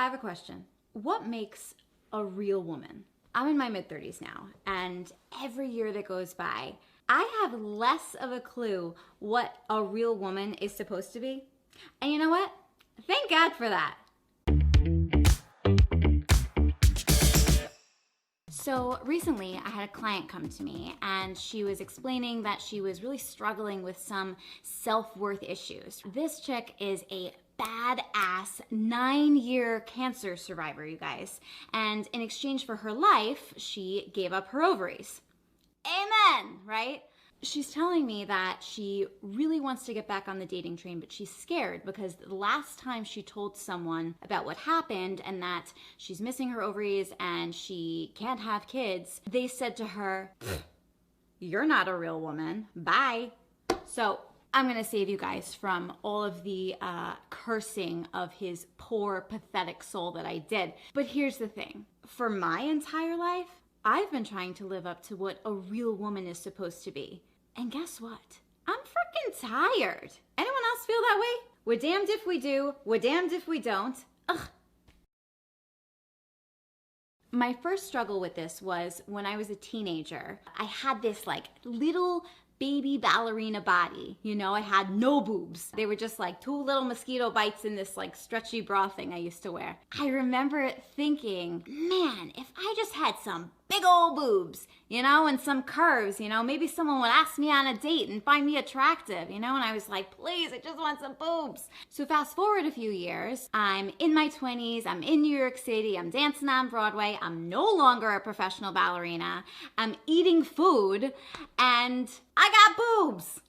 I have a question. What makes a real woman? I'm in my mid-30s now, and every year that goes by, I have less of a clue what a real woman is supposed to be. And you know what? Thank God for that. So recently I had a client come to me and she was explaining that she was really struggling with some self-worth issues. This chick is a badass 9-year cancer survivor, you guys. And in exchange for her life, she gave up her ovaries. Amen, right? She's telling me that she really wants to get back on the dating train, but she's scared because the last time she told someone about what happened and that she's missing her ovaries and she can't have kids, they said to her, "You're not a real woman. Bye." So I'm gonna save you guys from all of the cursing of his poor, pathetic soul that I did. But here's the thing. For my entire life, I've been trying to live up to what a real woman is supposed to be. And guess what? I'm freaking tired. Anyone else feel that way? We're damned if we do, we're damned if we don't. Ugh. My first struggle with this was when I was a teenager. I had this like little baby ballerina body, you know, I had no boobs. They were just like 2 little mosquito bites in this like stretchy bra thing I used to wear. I remember thinking, man, if I just had some big old boobs, you know, and some curves, you know, maybe someone would ask me on a date and find me attractive, you know, and I was like, please, I just want some boobs. So fast forward a few years, I'm in my 20s, I'm in New York City, I'm dancing on Broadway, I'm no longer a professional ballerina, I'm eating food, and I got boobs.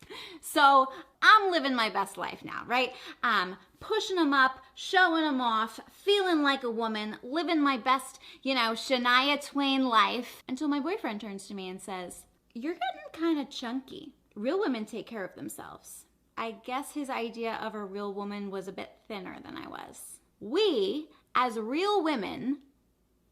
So I'm living my best life now, right? I'm pushing them up, showing them off, feeling like a woman, living my best, you know, Shania Twain life, until my boyfriend turns to me and says, "You're getting kind of chunky. Real women take care of themselves." I guess his idea of a real woman was a bit thinner than I was. We, as real women,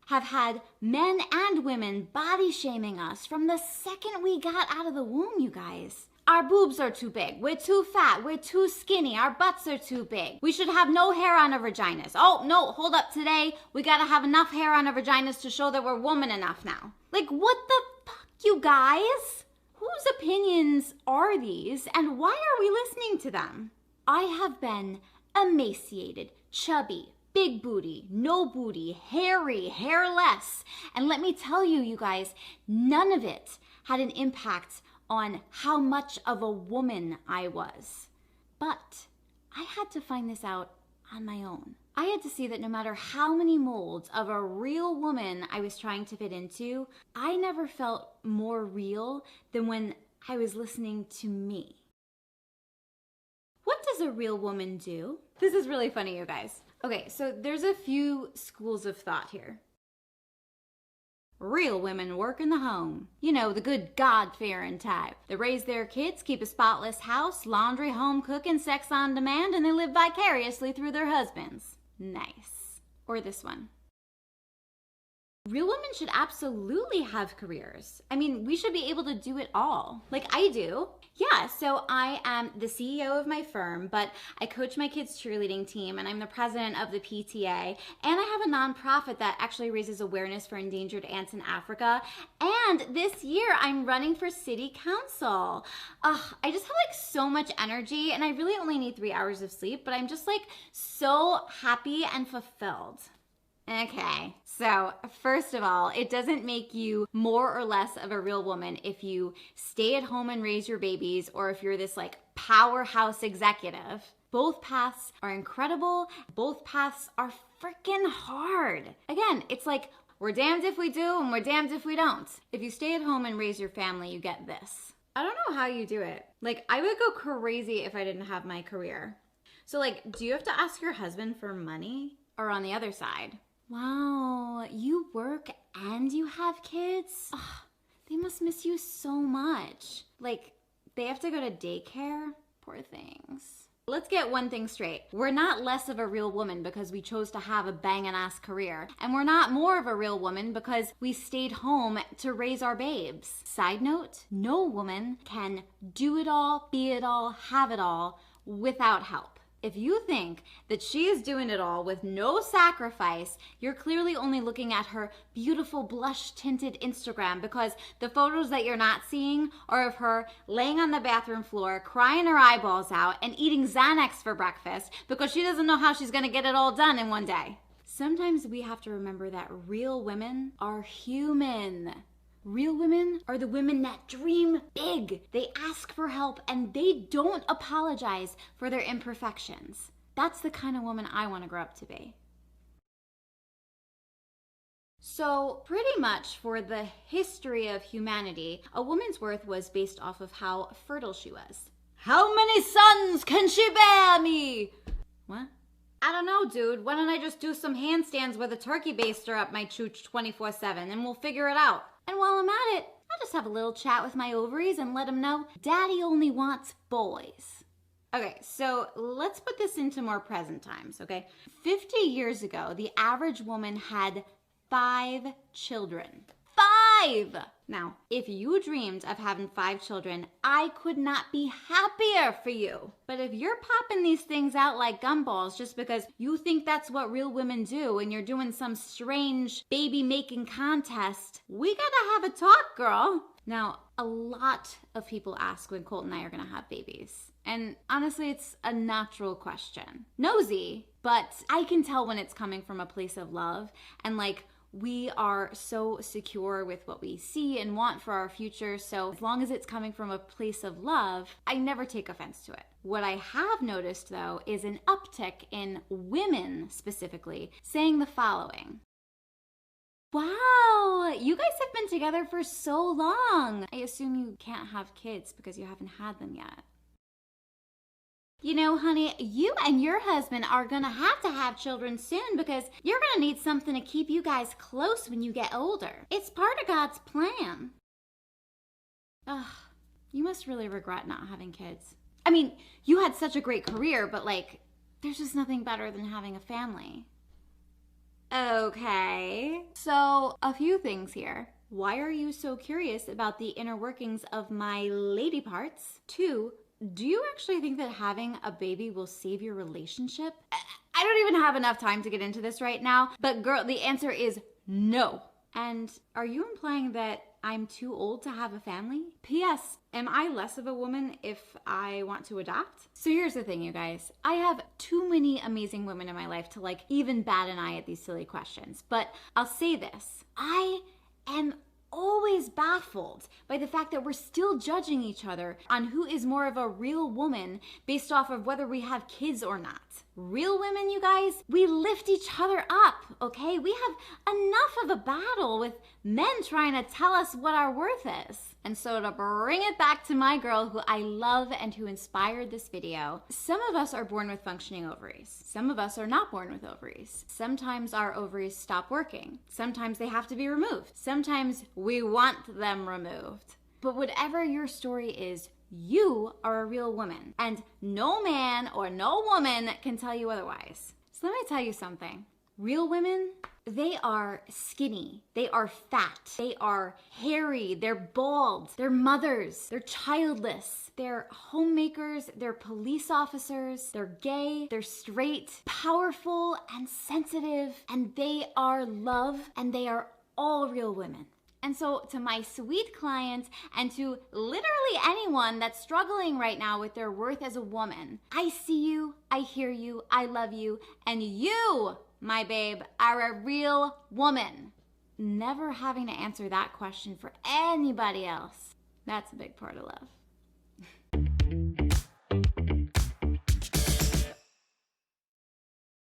have had men and women body shaming us from the second we got out of the womb, you guys. Our boobs are too big, we're too fat, we're too skinny, our butts are too big. We should have no hair on our vaginas. Oh, no, hold up, today we gotta have enough hair on our vaginas to show that we're woman enough now. Like, what the fuck, you guys? Whose opinions are these, and why are we listening to them? I have been emaciated, chubby, big booty, no booty, hairy, hairless. And let me tell you, you guys, none of it had an impact on how much of a woman I was. But I had to find this out on my own. I had to see that no matter how many molds of a real woman I was trying to fit into, I never felt more real than when I was listening to me. What does a real woman do? This is really funny, you guys. Okay, so there's a few schools of thought here. Real women work in the home. You know, the good God-fearing type. They raise their kids, keep a spotless house, laundry, home cooking, sex on demand, and they live vicariously through their husbands. Nice. Or this one. Real women should absolutely have careers. I mean, we should be able to do it all. Like I do. Yeah, so I am the CEO of my firm, but I coach my kids' cheerleading team, and I'm the president of the PTA, and I have a nonprofit that actually raises awareness for endangered ants in Africa, and this year I'm running for city council. I just have like so much energy, and I really only need 3 hours of sleep, but I'm just like so happy and fulfilled. Okay, so first of all, it doesn't make you more or less of a real woman if you stay at home and raise your babies, or if you're this like powerhouse executive. Both paths are incredible. Both paths are freaking hard. Again, it's like we're damned if we do and we're damned if we don't. If you stay at home and raise your family, you get this. I don't know how you do it. Like, I would go crazy if I didn't have my career. So like, do you have to ask your husband for money? Or on the other side? Wow, you work and you have kids? Oh, they must miss you so much. Like, they have to go to daycare? Poor things. Let's get one thing straight. We're not less of a real woman because we chose to have a bangin' ass career. And we're not more of a real woman because we stayed home to raise our babes. Side note, no woman can do it all, be it all, have it all without help. If you think that she is doing it all with no sacrifice, you're clearly only looking at her beautiful blush-tinted Instagram, because the photos that you're not seeing are of her laying on the bathroom floor, crying her eyeballs out, and eating Xanax for breakfast because she doesn't know how she's gonna get it all done in one day. Sometimes we have to remember that real women are human. Real women are the women that dream big. They ask for help and they don't apologize for their imperfections. That's the kind of woman I want to grow up to be. So pretty much for the history of humanity, a woman's worth was based off of how fertile she was. How many sons can she bear me? What? I don't know, dude. Why don't I just do some handstands with a turkey baster up my chooch 24/7 and we'll figure it out. And while I'm at it, I'll just have a little chat with my ovaries and let them know daddy only wants boys. Okay, so let's put this into more present times, okay? 50 years ago, the average woman had 5 children. 5! Now, if you dreamed of having 5 children, I could not be happier for you. But if you're popping these things out like gumballs just because you think that's what real women do and you're doing some strange baby making contest, we gotta have a talk, girl. Now, a lot of people ask when Colt and I are gonna have babies. And honestly, it's a natural question. Nosy, but I can tell when it's coming from a place of love and like, we are so secure with what we see and want for our future, so as long as it's coming from a place of love, I never take offense to it. What I have noticed, though, is an uptick in women specifically saying the following. Wow, you guys have been together for so long. I assume you can't have kids because you haven't had them yet. You know, honey, you and your husband are gonna have children soon because you're gonna need something to keep you guys close when you get older. It's part of God's plan. Ugh, you must really regret not having kids. I mean, you had such a great career, but like, there's just nothing better than having a family. Okay, so a few things here. Why are you so curious about the inner workings of my lady parts? 2, do you actually think that having a baby will save your relationship? I don't even have enough time to get into this right now, but girl, the answer is no. And are you implying that I'm too old to have a family? P.S. Am I less of a woman if I want to adopt? So here's the thing, you guys. I have too many amazing women in my life to like even bat an eye at these silly questions. But I'll say this. I am always baffled by the fact that we're still judging each other on who is more of a real woman based off of whether we have kids or not. Real women, you guys, we lift each other up, okay? We have enough of a battle with men trying to tell us what our worth is. And so to bring it back to my girl who I love and who inspired this video, some of us are born with functioning ovaries. Some of us are not born with ovaries. Sometimes our ovaries stop working. Sometimes they have to be removed. Sometimes we want them removed. But whatever your story is, you are a real woman, and no man or no woman can tell you otherwise. So let me tell you something. Real women, they are skinny, they are fat, they are hairy, they're bald, they're mothers, they're childless, they're homemakers, they're police officers, they're gay, they're straight, powerful and sensitive, and they are love, and they are all real women. And so to my sweet clients and to literally anyone that's struggling right now with their worth as a woman, I see you, I hear you, I love you, and you, my babe, are a real woman. Never having to answer that question for anybody else. That's a big part of love.